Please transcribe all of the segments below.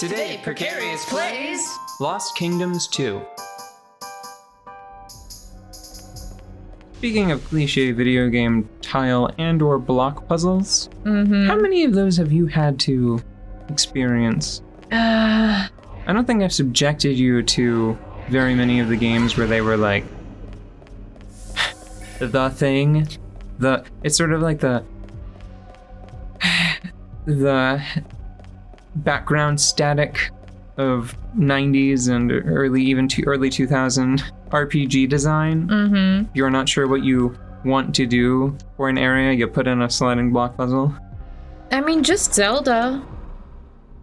Today, Precarious plays Lost Kingdoms 2. Speaking of cliche video game tile and or block puzzles, how many of those have you had to experience? I don't think I've subjected you to very many of the games where they were like the thing. It's sort of like the background static of 90s and early 2000 RPG design. You're not sure what you want to do for an area, you put in a sliding block puzzle. I mean, just Zelda.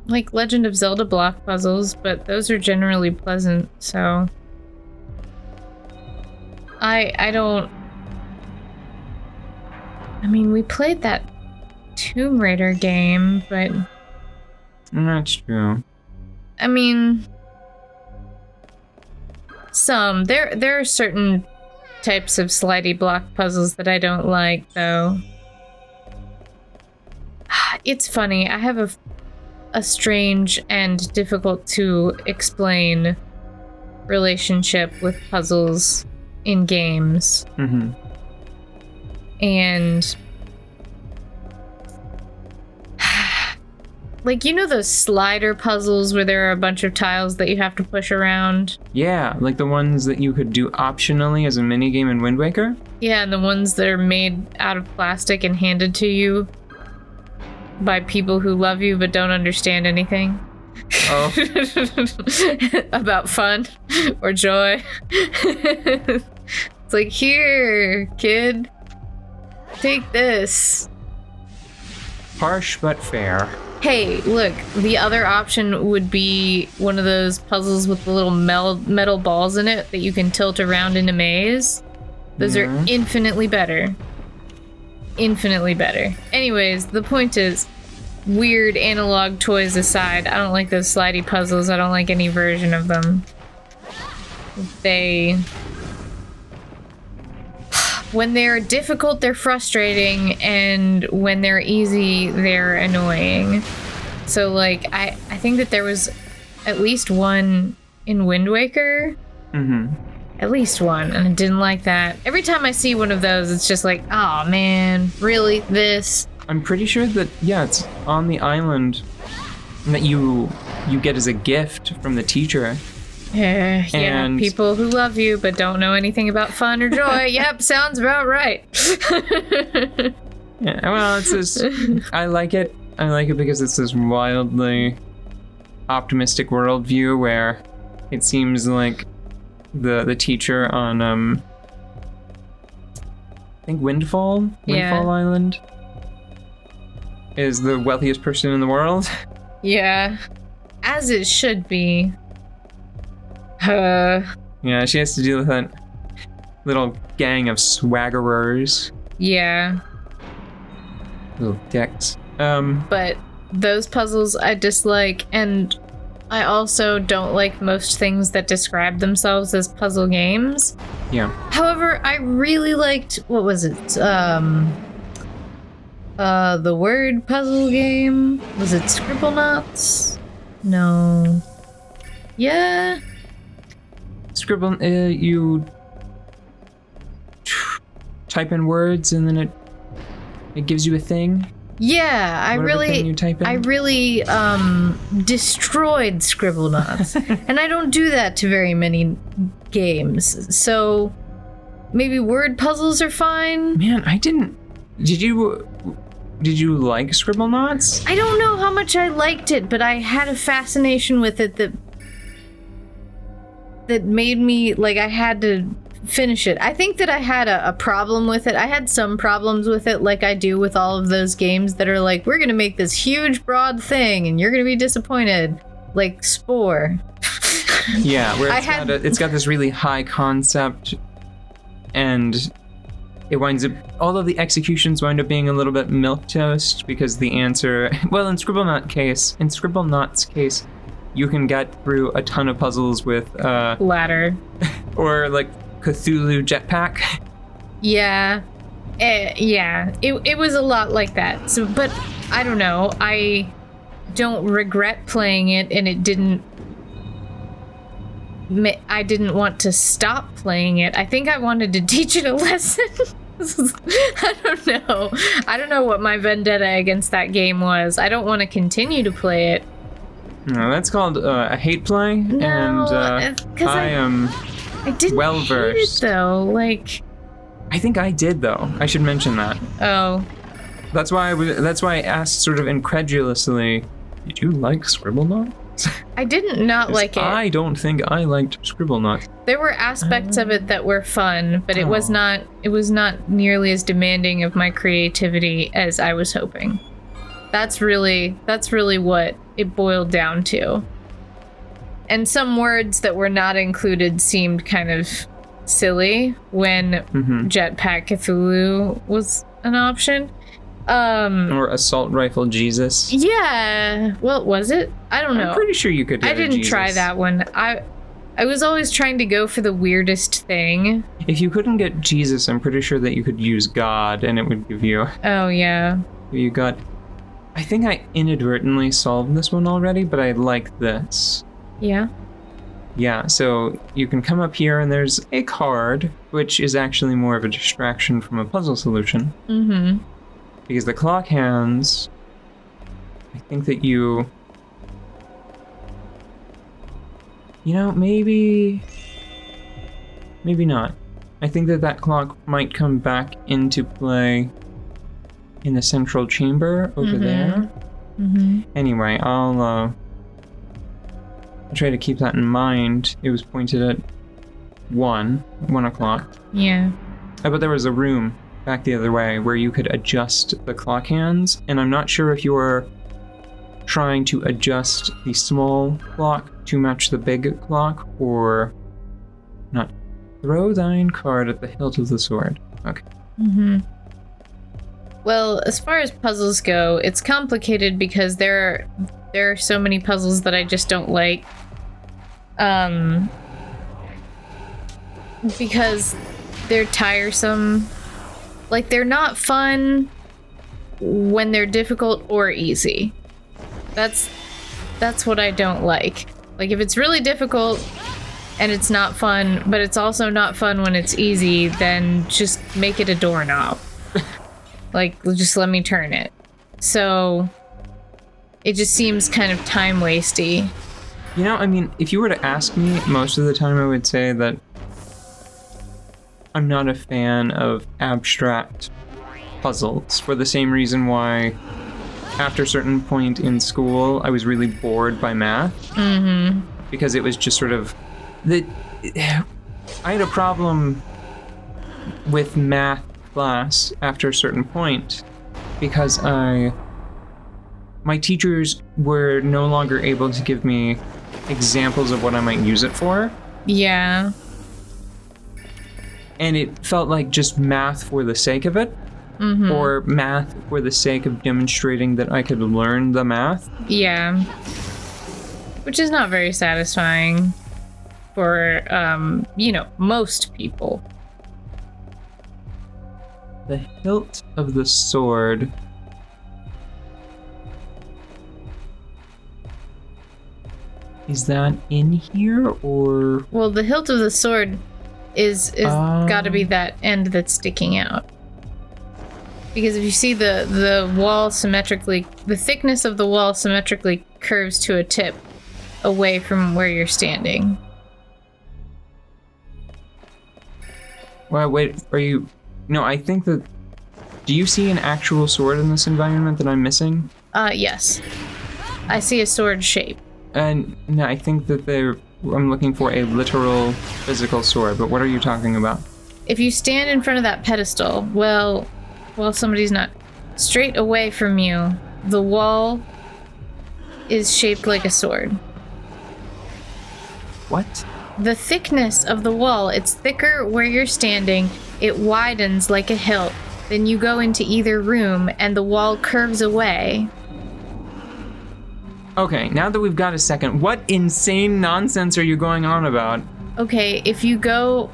Like Legend of Zelda block puzzles, but those are generally pleasant, so... I don't... I mean, we played that Tomb Raider game, but... That's true. I mean... Some. There are certain types of slidey block puzzles that I don't like, though. It's funny, I have a strange and difficult to explain relationship with puzzles in games. And like, you know those slider puzzles where there are a bunch of tiles that you have to push around? Yeah, like the ones that you could do optionally as a minigame in Wind Waker? Yeah, and the ones that are made out of plastic and handed to you by people who love you but don't understand anything. Oh. About fun or joy. It's like, here, kid, take this. Harsh but fair. Hey, look, the other option would be one of those puzzles with the little metal balls in it that you can tilt around in a maze. Those are infinitely better. Infinitely better. Anyways, the point is, weird analog toys aside, I don't like those slidey puzzles. I don't like any version of them. When they're difficult, they're frustrating, and when they're easy, they're annoying. So, like, I think that there was at least one in Wind Waker. At least one, and I didn't like that. Every time I see one of those, it's just like, oh man, really? This? I'm pretty sure that, yeah, it's on the island that you get as a gift from the teacher. Yeah, And- people who love you but don't know anything about fun or joy. Yep, sounds about right. Yeah, well, it's this. I like it. I like it because it's this wildly optimistic worldview where it seems like the teacher on I think Windfall Island is the wealthiest person in the world. Yeah, as it should be. Yeah, she has to deal with that little gang of swaggerers, Yeah, little dicks. but those puzzles I dislike, and I also don't like most things that describe themselves as puzzle games. Yeah. However, I really liked, what was it? The word puzzle game? Was it Scribblenauts? No. Yeah. Scribble, you type in words and then it gives you a thing. Yeah, I Whatever thing really you type in. destroyed Scribblenauts. And I don't do that to very many games. So maybe word puzzles are fine. Man, I didn't. Did you like Scribblenauts? I don't know how much I liked it, but I had a fascination with it that made me, like, I had to finish it. I think that I had a problem with it. I had some problems with it, like I do with all of those games that are like, we're gonna make this huge, broad thing, and you're gonna be disappointed. Like Spore. Yeah, where it's got this really high concept, and it winds up, all of the executions wind up being a little bit milquetoast because the answer, well, in Scribblenauts' case, you can get through a ton of puzzles with Ladder. or like Cthulhu jetpack. Yeah. Yeah. It was a lot like that. So, but I don't know. I don't regret playing it, and I didn't want to stop playing it. I think I wanted to teach it a lesson. I don't know what my vendetta against that game was. I don't want to continue to play it. No, that's called a hate play, and I am well versed. Though, like, I think I did though. I should mention that. Oh, that's why I asked sort of incredulously. Did you like Scribblenauts? I didn't not like it. I don't think I liked Scribblenauts. There were aspects of it that were fun, but it was not nearly as demanding of my creativity as I was hoping. That's really what it boiled down to. And some words that were not included seemed kind of silly when Jetpack Cthulhu was an option. Or Assault Rifle Jesus. Yeah. Well, was it? I don't know. I'm pretty sure you could get I didn't try that one. I was always trying to go for the weirdest thing. If you couldn't get Jesus, I'm pretty sure that you could use God, and it would give you... Oh, yeah. You got... I think I inadvertently solved this one already, but I like this. Yeah? Yeah, so you can come up here, and there's a card, which is actually more of a distraction from a puzzle solution. Mm-hmm. Because the clock hands, I think that you know, maybe not. I think that clock might come back into play in the central chamber over there. Mm-hmm. Anyway, I'll try to keep that in mind. It was pointed at 1 o'clock. Yeah. But there was a room back the other way where you could adjust the clock hands, and I'm not sure if you're trying to adjust the small clock to match the big clock or not. Throw thine card at the hilt of the sword. Okay. Mm-hmm. Well, as far as puzzles go, it's complicated because there are so many puzzles that I just don't like. Because they're tiresome. Like, they're not fun when they're difficult or easy. That's what I don't like. Like, if it's really difficult and it's not fun, but it's also not fun when it's easy, then just make it a doorknob. Like, just let me turn it. So, it just seems kind of time-wasty. You know, I mean, if you were to ask me, most of the time I would say that I'm not a fan of abstract puzzles for the same reason why after a certain point in school I was really bored by math. Mm-hmm. Because it was just sort of... I had a problem with math class after a certain point because my teachers were no longer able to give me examples of what I might use it for. Yeah. And it felt like just math for the sake of it, or math for the sake of demonstrating that I could learn the math. Yeah. Which is not very satisfying for, most people. The hilt of the sword. Is that in here, or...? Well, the hilt of the sword is gotta be that end that's sticking out. Because if you see the wall symmetrically, the thickness of the wall symmetrically curves to a tip away from where you're standing. Well, wait, are you... No, I think that... Do you see an actual sword in this environment that I'm missing? Yes. I see a sword shape. And no, I think that I'm looking for a literal physical sword, but what are you talking about? If you stand in front of that pedestal, well, somebody's not straight away from you, the wall is shaped like a sword. What? The thickness of the wall, it's thicker where you're standing, it widens like a hilt, then you go into either room and the wall curves away. Okay, now that we've got a second, what insane nonsense are you going on about? Okay, if you go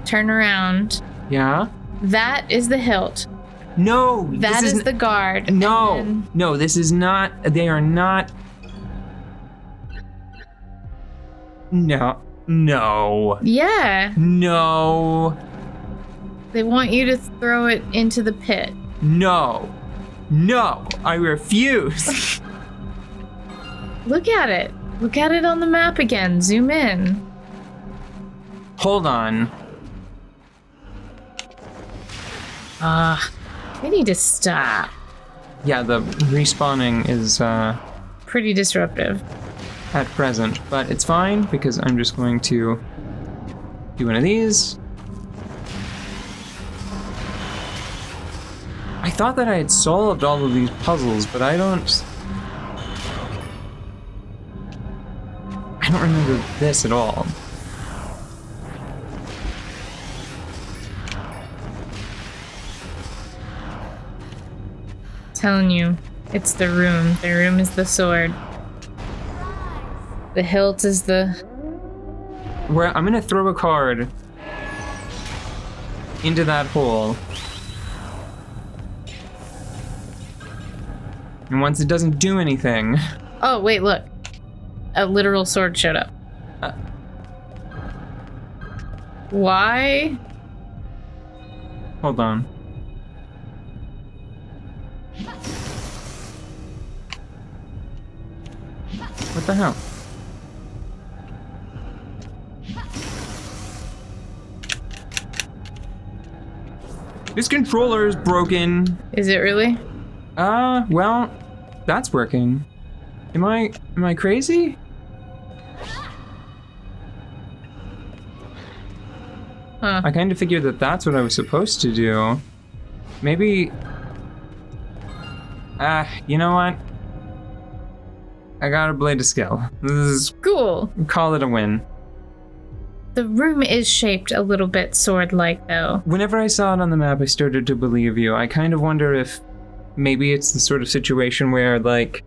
turn around. Yeah? That is the hilt. No! That is the guard. No! No, this is not... They are not... No. No. Yeah. No. They want you to throw it into the pit. No. No. I refuse. Look at it. Look at it on the map again. Zoom in. Hold on. We need to stop. Yeah, the respawning is Pretty disruptive. at present, but it's fine because I'm just going to do one of these. I thought that I had solved all of these puzzles, but I don't remember this at all. Telling you, it's the room. The room is the sword. The hilt is the... Where I'm gonna throw a card into that hole. And once it doesn't do anything... Oh, wait, look. A literal sword showed up. Why? Hold on. What the hell? This controller is broken. Is it really? Well, that's working. Am I crazy? Huh. I kind of figured that that's what I was supposed to do. Maybe... you know what? I got a blade of skill. This is... Cool. Call it a win. The room is shaped a little bit sword-like, though. Whenever I saw it on the map, I started to believe you. I kind of wonder if maybe it's the sort of situation where, like,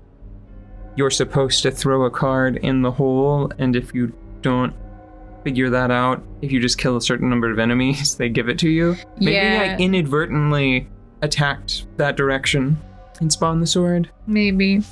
you're supposed to throw a card in the hole, and if you don't figure that out, if you just kill a certain number of enemies, they give it to you. Maybe I inadvertently attacked that direction and spawned the sword. Maybe.